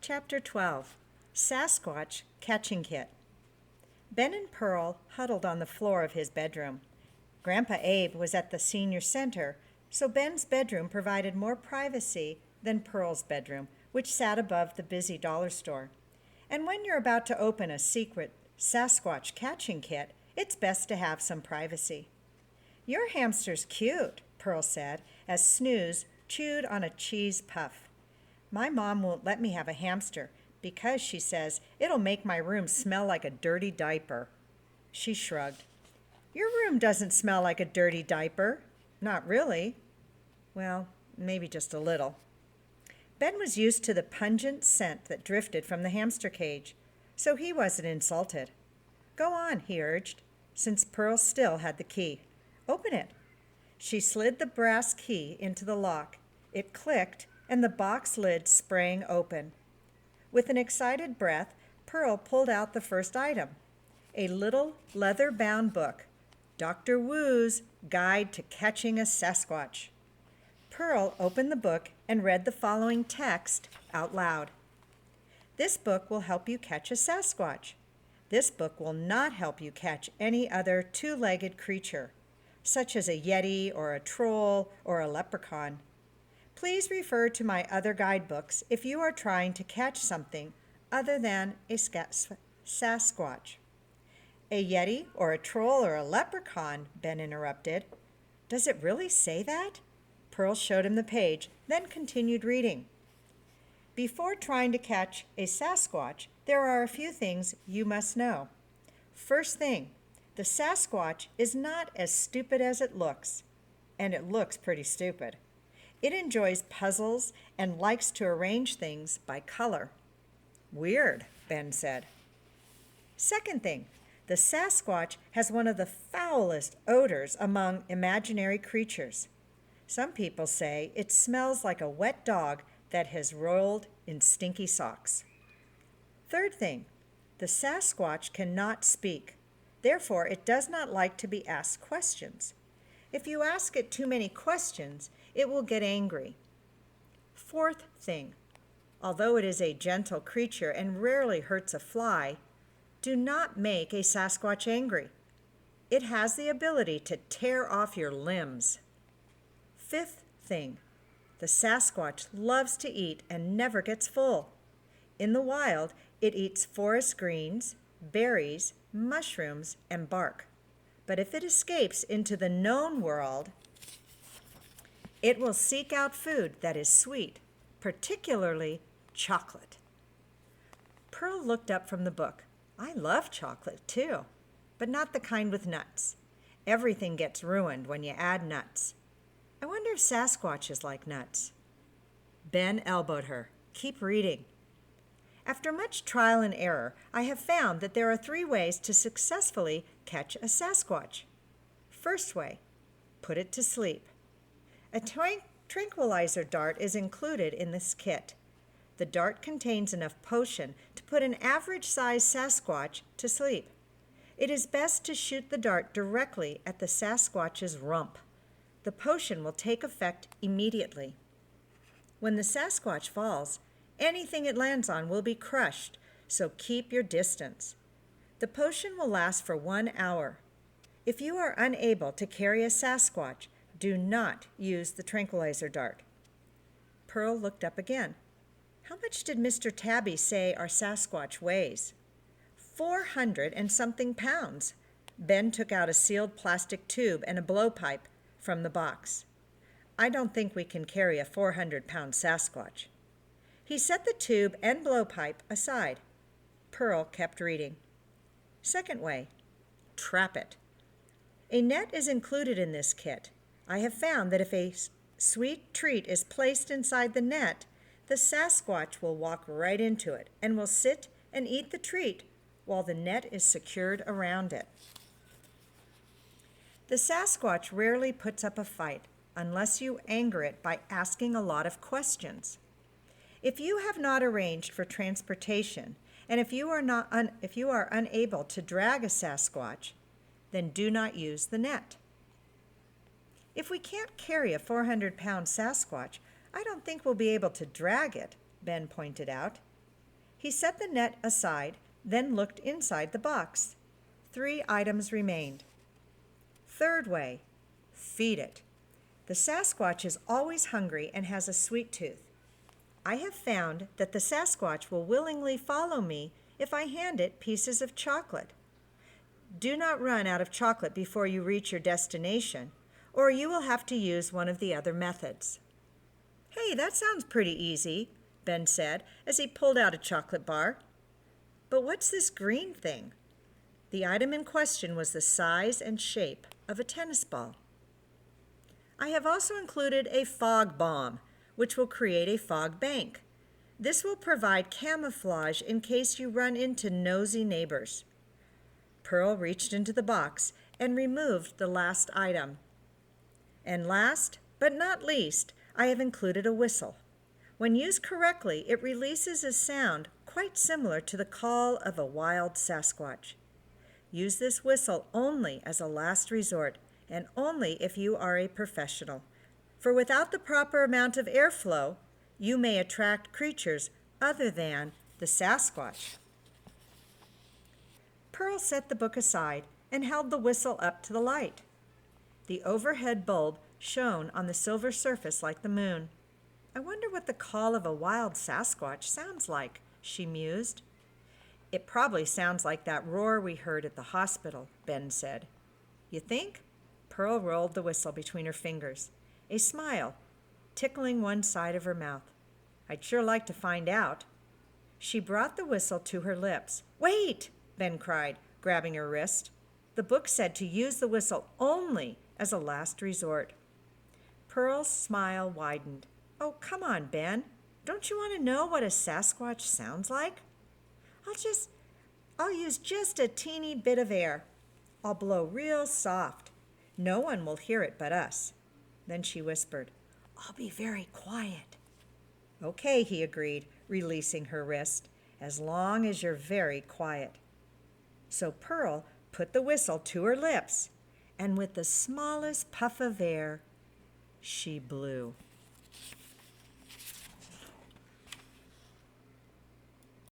Chapter 12, Sasquatch Catching Kit. Ben and Pearl huddled on the floor of his bedroom. Grandpa Abe was at the senior center, so Ben's bedroom provided more privacy than Pearl's bedroom, which sat above the busy dollar store. And when you're about to open a secret Sasquatch catching kit, it's best to have some privacy. "Your hamster's cute," Pearl said, as Snooze chewed on a cheese puff. "My mom won't let me have a hamster because she says it'll make my room smell like a dirty diaper." She shrugged. "Your room doesn't smell like a dirty diaper." "Not really." "Well, maybe just a little." Ben was used to the pungent scent that drifted from the hamster cage, so he wasn't insulted. "Go on," he urged, since Pearl still had the key. "Open it." She slid the brass key into the lock. It clicked, and the box lid sprang open. With an excited breath, Pearl pulled out the first item, a little leather-bound book, Dr. Wu's Guide to Catching a Sasquatch. Pearl opened the book and read the following text out loud. "This book will help you catch a Sasquatch. This book will not help you catch any other two-legged creature, such as a yeti or a troll or a leprechaun. Please refer to my other guidebooks if you are trying to catch something other than a Sasquatch." "A yeti or a troll or a leprechaun," Ben interrupted. "Does it really say that?" Pearl showed him the page, then continued reading. "Before trying to catch a Sasquatch, there are a few things you must know. First thing, the Sasquatch is not as stupid as it looks, and it looks pretty stupid. It enjoys puzzles and likes to arrange things by color." "Weird," Ben said. "Second thing, the Sasquatch has one of the foulest odors among imaginary creatures. Some people say it smells like a wet dog that has rolled in stinky socks. Third thing, the Sasquatch cannot speak. Therefore, it does not like to be asked questions. If you ask it too many questions, it will get angry. Fourth thing, although it is a gentle creature and rarely hurts a fly, do not make a Sasquatch angry. It has the ability to tear off your limbs. Fifth thing, the Sasquatch loves to eat and never gets full. In the wild, it eats forest greens, berries, mushrooms, and bark. But if it escapes into the known world, it will seek out food that is sweet, particularly chocolate." Pearl looked up from the book. "I love chocolate, too, but not the kind with nuts. Everything gets ruined when you add nuts. I wonder if Sasquatches like nuts." Ben elbowed her. "Keep reading." "After much trial and error, I have found that there are 3 ways to successfully catch a Sasquatch. First way, put it to sleep. A tranquilizer dart is included in this kit. The dart contains enough potion to put an average-sized Sasquatch to sleep. It is best to shoot the dart directly at the Sasquatch's rump. The potion will take effect immediately. When the Sasquatch falls, anything it lands on will be crushed, so keep your distance. The potion will last for 1 hour. If you are unable to carry a Sasquatch, do not use the tranquilizer dart." Pearl looked up again. "How much did Mr. Tabby say our Sasquatch weighs?" 400 and something pounds. Ben took out a sealed plastic tube and a blowpipe from the box. "I don't think we can carry a 400-pound Sasquatch." He set the tube and blowpipe aside. Pearl kept reading. Second way, trap it. A net is included in this kit. I have found that if a sweet treat is placed inside the net, the Sasquatch will walk right into it and will sit and eat the treat while the net is secured around it. The Sasquatch rarely puts up a fight unless you anger it by asking a lot of questions. If you have not arranged for transportation, and if you are unable to drag a Sasquatch, then do not use the net. If we can't carry a 400-pound Sasquatch, I don't think we'll be able to drag it, Ben pointed out. He set the net aside, then looked inside the box. 3 items remained. Third way, feed it. The Sasquatch is always hungry and has a sweet tooth. I have found that the Sasquatch will willingly follow me if I hand it pieces of chocolate. Do not run out of chocolate before you reach your destination, or you will have to use one of the other methods. Hey, that sounds pretty easy, Ben said as he pulled out a chocolate bar. But what's this green thing? The item in question was the size and shape of a tennis ball. I have also included a fog bomb, which will create a fog bank. This will provide camouflage in case you run into nosy neighbors. Pearl reached into the box and removed the last item. And last, but not least, I have included a whistle. When used correctly, it releases a sound quite similar to the call of a wild Sasquatch. Use this whistle only as a last resort and only if you are a professional. For without the proper amount of airflow, you may attract creatures other than the Sasquatch. Pearl set the book aside and held the whistle up to the light. The overhead bulb shone on the silver surface like the moon. I wonder what the call of a wild Sasquatch sounds like, she mused. It probably sounds like that roar we heard at the hospital, Ben said. You think? Pearl rolled the whistle between her fingers, a smile tickling one side of her mouth. I'd sure like to find out. She brought the whistle to her lips. Wait! Ben cried, grabbing her wrist. The book said to use the whistle only as a last resort. Pearl's smile widened. Oh, come on, Ben. Don't you want to know what a Sasquatch sounds like? I'll use just a teeny bit of air. I'll blow real soft. No one will hear it but us. Then she whispered, I'll be very quiet. Okay, he agreed, releasing her wrist, as long as you're very quiet. So Pearl put the whistle to her lips, and with the smallest puff of air, she blew.